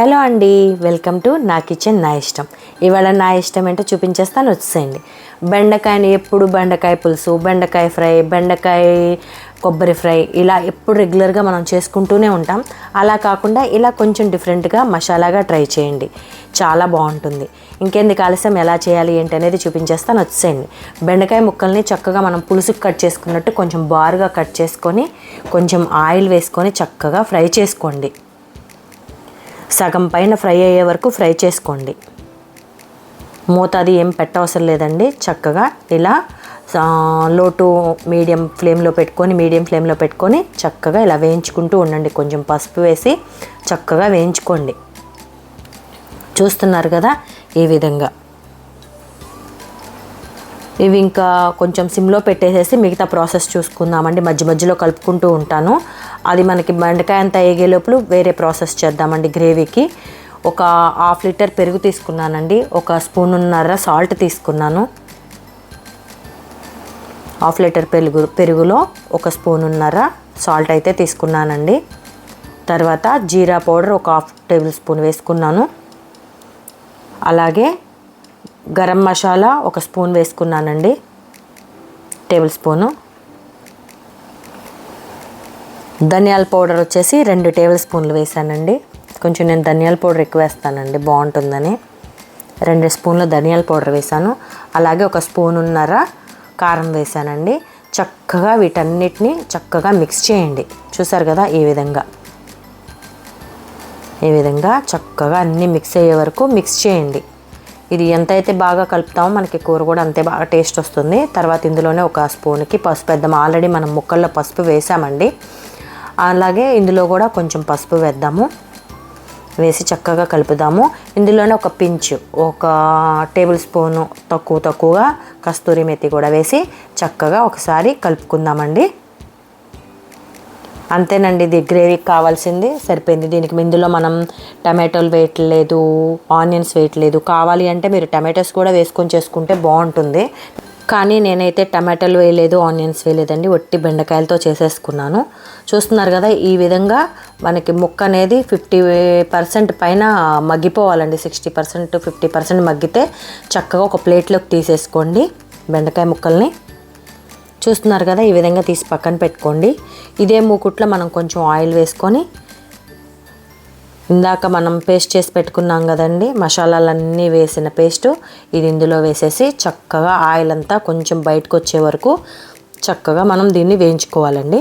Hello అండి, welcome to నా kitchen నా ఇష్టం. ఇవాళ నా ఇష్టం ఏంటో చూపించేస్తాను, వచ్చేసేయండి. బెండకాయని ఎప్పుడు బెండకాయ పులుసు, బెండకాయ ఫ్రై, బెండకాయ కొబ్బరి ఫ్రై ఇలా ఎప్పుడు రెగ్యులర్గా మనం చేసుకుంటూనే ఉంటాం. అలా కాకుండా ఇలా కొంచెం డిఫరెంట్గా మసాలాగా ట్రై చేయండి, చాలా బాగుంటుంది. ఇంకెందుకు ఆలస్యం, ఎలా చేయాలి ఏంటి అనేది చూపించేస్తాను, వచ్చేసేయండి. బెండకాయ ముక్కల్ని చక్కగా మనం పులుసుకు కట్ చేసుకున్నట్టు కొంచెం బారుగా కట్ చేసుకొని కొంచెం ఆయిల్ వేసుకొని చక్కగా ఫ్రై చేసుకోండి. సగం పైన ఫ్రై అయ్యే వరకు ఫ్రై చేసుకోండి. మూత అది ఏం పెట్టవసరం లేదండి. చక్కగా ఇలా లో టు మీడియం ఫ్లేమ్లో పెట్టుకొని చక్కగా ఇలా వేయించుకుంటూ ఉండండి. కొంచెం పసుపు వేసి చక్కగా వేయించుకోండి. చూస్తున్నారు కదా, ఈ విధంగా. ఇవి ఇంకా కొంచెం సిమ్లో పెట్టేసేసి మిగతా ప్రాసెస్ చూసుకుందామండి. మధ్య మధ్యలో కలుపుకుంటూ ఉంటాను. అది మనకి బెండకాయ అంతా వేగే లోపల వేరే ప్రాసెస్ చేద్దామండి. గ్రేవీకి ఒక 1/2 లీటర్ పెరుగు తీసుకున్నానండి. 1 స్పూనున్నర సాల్ట్ తీసుకున్నాను. 1/2 లీటర్ పెరుగులో 1 స్పూనున్నర సాల్ట్ అయితే తీసుకున్నానండి. తర్వాత జీరా పౌడర్ 1/2 టేబుల్ స్పూన్ వేసుకున్నాను. అలాగే గరం మసాలా 1 స్పూన్ వేసుకున్నానండి, టేబుల్ స్పూను. ధనియాల పౌడర్ వచ్చేసి 2 టేబుల్ స్పూన్లు వేసానండి. కొంచెం నేను ధనియాల పౌడర్ ఎక్కువ వేస్తానండి, బాగుంటుందని 2 స్పూన్ల ధనియాల పౌడర్ వేసాను. అలాగే 1 స్పూనున్నర కారం వేసానండి. చక్కగా వీటన్నిటిని చక్కగా మిక్స్ చేయండి. చూసారు కదా, ఈ విధంగా చక్కగా అన్నీ మిక్స్ అయ్యే వరకు మిక్స్ చేయండి. ఇది ఎంతైతే బాగా కలుపుతామో మనకి కూర కూడా అంతే బాగా టేస్ట్ వస్తుంది. తర్వాత ఇందులోనే 1 స్పూన్కి పసుపు వేద్దాం. ఆల్రెడీ మనం ముక్కల్లో పసుపు వేసామండి. అలాగే ఇందులో కూడా కొంచెం పసుపు వేద్దాము. వేసి చక్కగా కలుపుదాము. ఇందులోనే 1 పించ్, 1 టేబుల్ స్పూను తక్కువగా కస్తూరి మెతి కూడా వేసి చక్కగా ఒకసారి కలుపుకుందామండి. అంతేనండి, ఇది గ్రేవీకి కావాల్సింది సరిపోయింది. దీనికి ఇందులో మనం టమాటోలు వేయట్లేదు, ఆనియన్స్ వేయట్లేదు. కావాలి అంటే మీరు టమాటోస్ కూడా వేసుకొని చేసుకుంటే బాగుంటుంది. కానీ నేనైతే టమాటాలు వేయలేదు, ఆనియన్స్ వేయలేదండి. ఒట్టి బెండకాయలతో చేసేసుకున్నాను. చూస్తున్నారు కదా, ఈ విధంగా మనకి ముక్క అనేది 50% పైన మగ్గిపోవాలండి. 60% 50% మగ్గితే చక్కగా ఒక ప్లేట్లోకి తీసేసుకోండి బెండకాయ ముక్కల్ని. చూస్తున్నారు కదా, ఈ విధంగా తీసి పక్కన పెట్టుకోండి. ఇదే మూకుట్లో మనం కొంచెం ఆయిల్ వేసుకొని ఇందాక మనం పేస్ట్ చేసి పెట్టుకున్నాం కదండి, మసాలాలన్నీ వేసిన పేస్టు ఇది ఇందులో వేసేసి చక్కగా ఆయిల్ అంతా కొంచెం బయటకు వచ్చే వరకు చక్కగా మనం దీన్ని వేయించుకోవాలండి.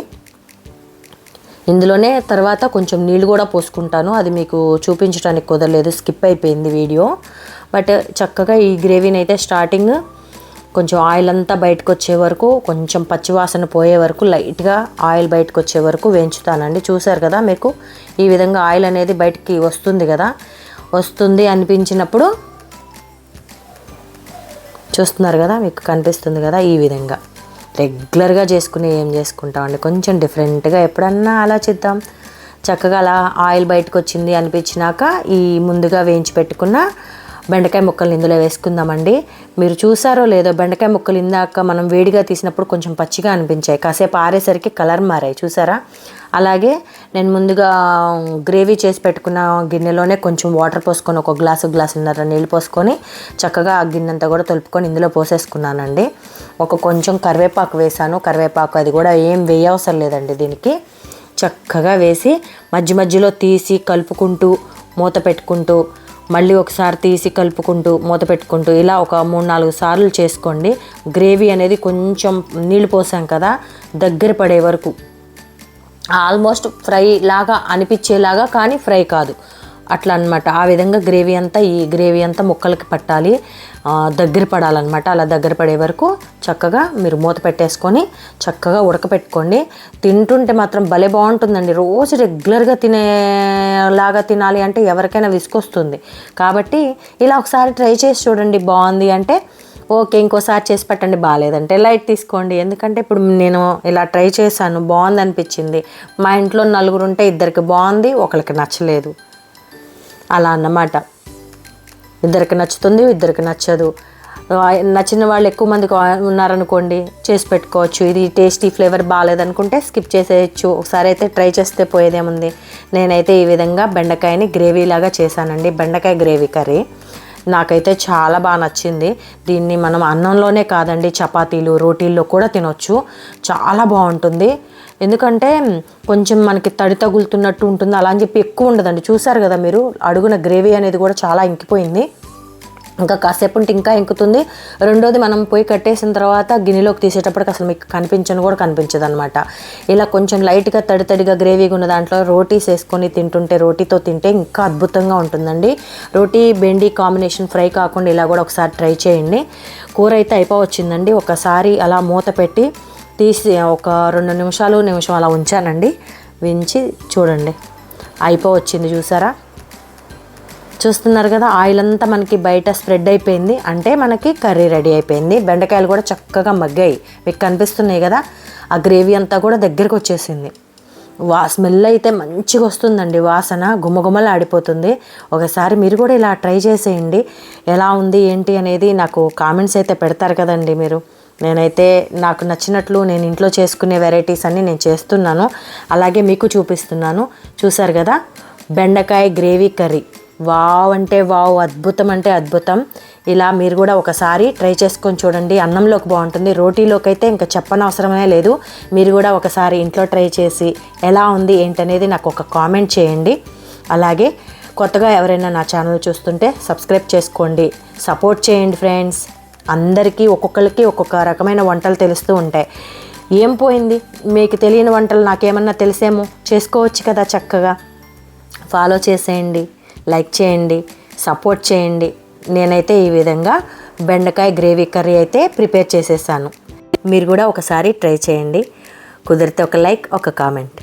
ఇందులోనే తర్వాత కొంచెం నీళ్ళు కూడా పోసుకుంటాను. అది మీకు చూపించడానికి కుదరలేదు, స్కిప్ అయిపోయింది వీడియో. బట్ చక్కగా ఈ గ్రేవీని అయితే స్టార్టింగ్ కొంచెం ఆయిల్ అంతా బయటకు వచ్చే వరకు, కొంచెం పచ్చివాసన పోయే వరకు లైట్గా ఆయిల్ బయటకు వచ్చే వరకు వేయించుతానండి. చూసారు కదా, మీకు ఈ విధంగా ఆయిల్ అనేది బయటికి వస్తుంది కదా, వస్తుంది అనిపించినప్పుడు చూస్తున్నారు కదా, మీకు కనిపిస్తుంది కదా, ఈ విధంగా రెగ్యులర్గా ఏం చేసుకుంటామండి, కొంచెం డిఫరెంట్గా ఎప్పుడన్నా అలా చేద్దాం. చక్కగా అలా ఆయిల్ బయటకు వచ్చింది అనిపించినాక ఈ ముందుగా వేయించి పెట్టుకున్న బెండకాయ ముక్కలు ఇందులో వేసుకుందామండి. మీరు చూసారో లేదో, బెండకాయ ముక్కలు ఇందాక మనం వేడిగా తీసినప్పుడు కొంచెం పచ్చిగా అనిపించాయి, కాసేపు ఆరేసరికి కలర్ మారాయి. చూసారా, అలాగే నేను ముందుగా గ్రేవీ చేసి పెట్టుకున్న గిన్నెలోనే కొంచెం వాటర్ పోసుకొని 1 గ్లాసున్నర నీళ్ళు పోసుకొని చక్కగా ఆ గిన్నె అంతా కూడా తొలుపుకొని ఇందులో పోసేసుకున్నానండి. కొంచెం కరివేపాకు వేసాను. కరివేపాకు అది కూడా ఏం వేయవసరం లేదండి దీనికి. చక్కగా వేసి మధ్య మధ్యలో తీసి కలుపుకుంటూ మూత పెట్టుకుంటూ మళ్ళీ ఒకసారి తీసి కలుపుకుంటూ మూత పెట్టుకుంటూ ఇలా ఒక 3-4 సార్లు చేసుకోండి. గ్రేవీ అనేది కొంచెం నీళ్ళు పోసాం కదా, దగ్గర పడే వరకు ఆల్మోస్ట్ ఫ్రై లాగా అనిపించేలాగా, కానీ ఫ్రై కాదు అట్లా అనమాట. ఆ విధంగా ఈ గ్రేవీ అంతా ముక్కలకి పట్టాలి, దగ్గర పడాలన్నమాట. అలా దగ్గర పడే వరకు చక్కగా మీరు మూత పెట్టేసుకొని చక్కగా ఉడకపెట్టుకోండి. తింటుంటే మాత్రం భలే బాగుంటుందండి. రోజు రెగ్యులర్గా తినాలి అంటే ఎవరికైనా విసుకొస్తుంది. కాబట్టి ఇలా ఒకసారి ట్రై చేసి చూడండి, బాగుంది అంటే ఓకే, ఇంకోసారి చేసి పెట్టండి, బాగాలేదంటే లైట్ తీసుకోండి. ఎందుకంటే ఇప్పుడు నేను ఇలా ట్రై చేశాను, బాగుంది అనిపించింది. మా ఇంట్లో 4 ఉంటే 2కి బాగుంది, 1కి నచ్చలేదు. అలా అన్నమాట. 2కి నచ్చుతుంది, 2కి నచ్చదు. నచ్చిన వాళ్ళు ఎక్కువ మంది ఉన్నారనుకోండి చేసి పెట్టుకోవచ్చు. ఇది టేస్టీ ఫ్లేవర్ బాగాలేదనుకుంటే స్కిప్ చేసేయచ్చు. ఒకసారి అయితే ట్రై చేస్తే పోయేదేముంది. నేనైతే ఈ విధంగా బెండకాయని గ్రేవీ లాగా చేశానండి. బెండకాయ గ్రేవీ కర్రీ నాకైతే చాలా బాగా నచ్చింది. దీన్ని మనం అన్నంలోనే కాదండి, చపాతీలు రోటీల్లో కూడా తినొచ్చు. చాలా బాగుంటుంది. ఎందుకంటే కొంచెం మనకి తడి తగులుతున్నట్టు ఉంటుంది, అలా అని చెప్పి ఎక్కువ ఉండదండి. చూసారు కదా మీరు, అడుగున గ్రేవీ అనేది కూడా చాలా ఇంకిపోయింది. ఇంకా కాసేపు ఉంటే ఇంకా ఇంకుతుంది. రెండోది మనం పొయ్యి కట్టేసిన తర్వాత గిన్నెలోకి తీసేటప్పటికి అసలు మీకు కనిపించదు అనమాట. ఇలా కొంచెం లైట్గా తడిగా గ్రేవీగా ఉన్న దాంట్లో రోటీస్ వేసుకొని తింటుంటే, రోటీతో తింటే ఇంకా అద్భుతంగా ఉంటుందండి. రోటీ బెండి కాంబినేషన్ ఫ్రై కాకుండా ఇలా కూడా ఒకసారి ట్రై చేయండి. కూర అయితే అయిపోవచ్చిందండి. ఒకసారి అలా మూత పెట్టి తీసి ఒక 2 నిమిషం అలా ఉంచానండి. ఉంచి చూడండి అయిపోవచ్చింది. చూస్తున్నారు కదా, ఆయిల్ అంతా మనకి బయట స్ప్రెడ్ అయిపోయింది. అంటే మనకి కర్రీ రెడీ అయిపోయింది. బెండకాయలు కూడా చక్కగా మగ్గాయి, మీకు కనిపిస్తున్నాయి కదా. ఆ గ్రేవీ అంతా కూడా దగ్గరకు వచ్చేసింది. స్మెల్ అయితే మంచిగా వస్తుందండి, వాసన గుమగుమలు ఆడిపోతుంది. ఒకసారి మీరు కూడా ఇలా ట్రై చేసేయండి. ఎలా ఉంది ఏంటి అనేది నాకు కామెంట్స్ అయితే పెడతారు కదండి మీరు. నేనైతే నాకు నచ్చినట్లు నేను ఇంట్లో చేసుకునే వెరైటీస్ అన్నీ నేను చేస్తున్నాను, అలాగే మీకు చూపిస్తున్నాను. చూసారు కదా, బెండకాయ గ్రేవీ కర్రీ వావ్ అంటే వావ్, అద్భుతం అంటే అద్భుతం. ఇలా మీరు కూడా ఒకసారి ట్రై చేసుకొని చూడండి. అన్నంలోకి బాగుంటుంది, రోటీలోకి అయితే ఇంకా చెప్పనవసరమే లేదు. మీరు కూడా ఒకసారి ఇంట్లో ట్రై చేసి ఎలా ఉంది ఏంటనేది నాకు ఒక కామెంట్ చేయండి. అలాగే కొత్తగా ఎవరైనా నా ఛానల్ చూస్తుంటే సబ్స్క్రైబ్ చేసుకోండి, సపోర్ట్ చేయండి ఫ్రెండ్స్. అందరికీ ఒక్కొక్కరికి ఒక్కొక్క రకమైన వంటలు తెలుస్తూ ఉంటాయి. ఏం పోయింది, మీకు తెలియని వంటలు నాకేమన్నా తెలిసేమో చేసుకోవచ్చు కదా. చక్కగా ఫాలో చేసేయండి, లైక్ చేయండి, సపోర్ట్ చేయండి. నేనైతే ఈ విధంగా బెండకాయ గ్రేవీ కర్రీ అయితే ప్రిపేర్ చేసేసాను. మీరు కూడా ఒకసారి ట్రై చేయండి. కుదిరితే ఒక లైక్, ఒక కామెంట్.